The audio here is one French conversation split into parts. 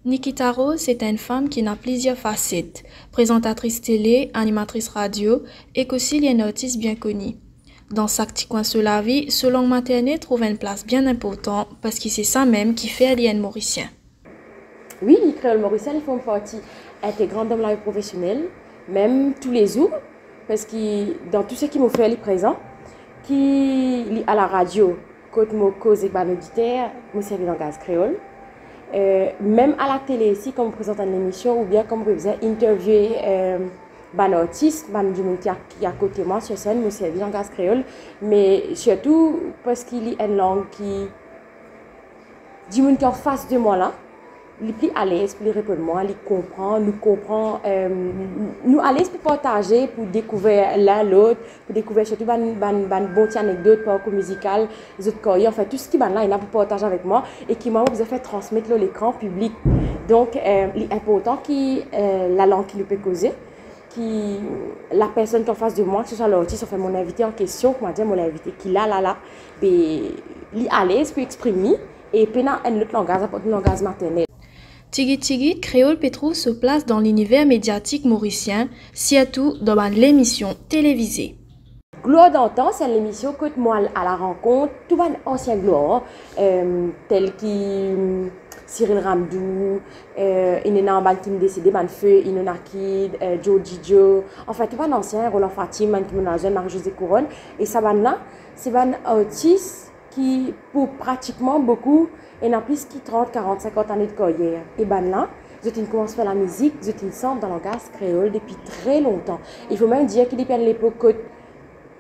Nikita Rose est une femme qui a plusieurs facettes, présentatrice télé, animatrice radio et qu'aussi une artiste bien connue. Dans sa petit coin sur la vie, ce langue maternelle trouve une place bien importante parce que c'est ça même qui fait l'IN mauricien. Oui, les créoles mauriciens ils font partie intégrante dans la vie professionnelle, même tous les jours, parce que dans tout ce qui me fait les présents, qui à la radio, quand je cause avec mon auditeur, je servis dans gaz créole. Même à la télé ici, comme je présente une émission, ou bien comme je faisais interviewer un artiste, un du monde qui est à côté de moi sur scène, je servis en gaz créole, mais surtout parce qu'il y a une langue qui du monde qui est en face de moi là. Il est plus à l'aise pour répondre moi, il comprend, nous à l'aise pour partager, pour découvrir l'un l'autre, pour découvrir surtout une bonne anecdote, parcours musical, les autres carrières, enfin tout ce qui est là, il a pour partager avec moi et qui m'a vous a fait transmettre l'écran public. Donc, il est important que la langue qui lui peut causer, qui la personne qui est en face de moi, que ce soit l'artiste, enfin mon invité en question, comment dire, mon invité qui là, ben, il est à l'aise pour exprimer et puis un autre langage maternel. Tigi Tigi, créole Pétrou se place dans l'univers médiatique mauricien, surtout dans l'émission télévisée. Gloire d'antan, c'est l'émission que moi à la rencontre, tout un ancien gloire, tel que Cyril Ramdou, il y a un qui me décédé, un feu, il y a Kid, Joe Didio, enfin tout un ancien, Roland Fatim, qui me jeune, Marie-Josée Couronne, et ça c'est un artiste qui, pour pratiquement beaucoup, il y a plus de 30, 40, 50 années de carrière. Et ben là, je commence à faire la musique, je sens dans le langage créole depuis très longtemps. Il faut même dire qu'il est à l'époque que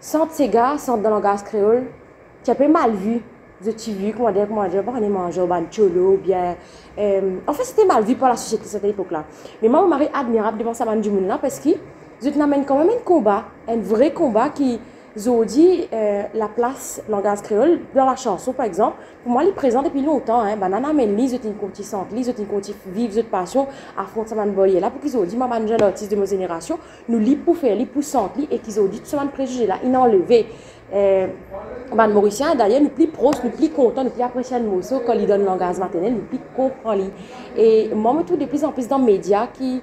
sans ces gars, sans dans le langage créole, tu as pas mal vu. Je t'ai vu, comment dire, pas on est mangé au cholo, bien. En fait, c'était mal vu par la société à cette époque-là. Mais moi, mon mari est admirable devant ça, du monde là, parce que je t'amène quand même un combat, un vrai combat qui. Zodi, la place langage créole dans la chanson par exemple, pour moi il est présent depuis longtemps hein. Banana mais li une contissante, li une conti vive de passion affronte ça man boyer là pour qu'ils Zodi maman jeune artiste de ma génération, nous li pour faire li pour sentir et qu'ils Zodi tout ça man préjugé là, il a enlevé mauricien d'ailleurs nous plus proche, nous plus content, nous plus apprécié le morceau quand il donne langage maternel, nous plus comprend li. Et moi me trouve de plus en plus dans les médias qui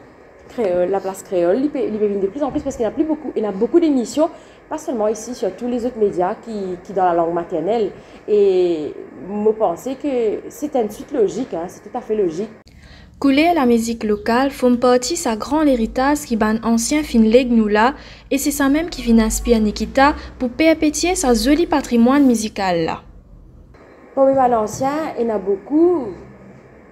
créole, la place créole, il peut venir de plus en plus parce qu'il y a beaucoup d'émissions, pas seulement ici, sur tous les autres médias qui dans la langue maternelle. Et je pense que c'est une suite logique, hein, c'est tout à fait logique. Couler la musique locale font partie sa grand héritage qui ban ancien fin leg nous là, et c'est ça même qui vient inspirer Nikita pour perpétuer sa joli patrimoine musical là. Pour les anciens, il y en a beaucoup.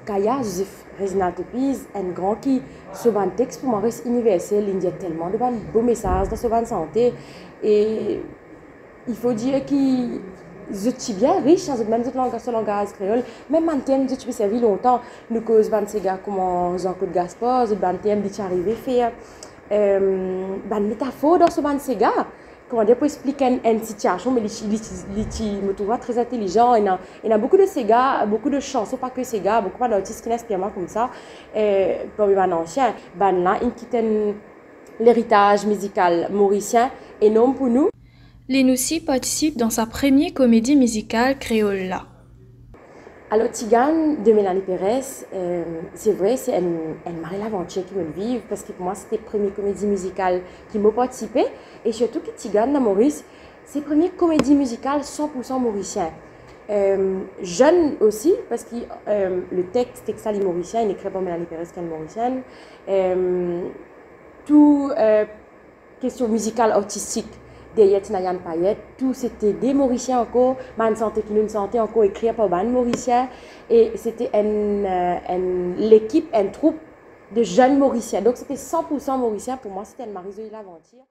Kaya, Joseph Reginald Topiz, un grand qui, ce texte pour moi reste universel, il y a tellement de beaux messages dans ce santé. Et il faut dire que je suis bien riche dans même ce langage créole. Même maintenant, je suis servi longtemps. Nous cause ces gars comme Jean-Claude Gaspard, je suis arrivé à faire une métaphore dans ce gars. Comment dire, pour expliquer une situation, mais il me trouve très intelligent. Il y a beaucoup de ces gars, beaucoup de chansons, pas que ces gars, beaucoup d'artistes qui n'inspirent comme ça. Pour les anciens, là, ils quittent l'héritage musical mauricien et non pour nous. Lenoussi participe dans sa première comédie musicale créole là. Alors, Tigane de Mélanie Pérez, c'est vrai, c'est une marée l'aventure qui me vive parce que pour moi, c'était la première comédie musicale qui m'a participé. Et surtout que Tigane de Maurice, c'est la première comédie musicale 100% mauricien. Jeune aussi, parce que le texte est mauricien, il est écrit par Mélanie Pérez qui est mauricienne. Tout question musicale artistique. Derrière Tinayan Payet, tout c'était des Mauriciens encore, man santé qui nous santé encore écrit par ban Mauriciens et c'était l'équipe, une troupe de jeunes Mauriciens. Donc c'était 100% Mauricien pour moi, c'était une Marie-Zoé Laventure.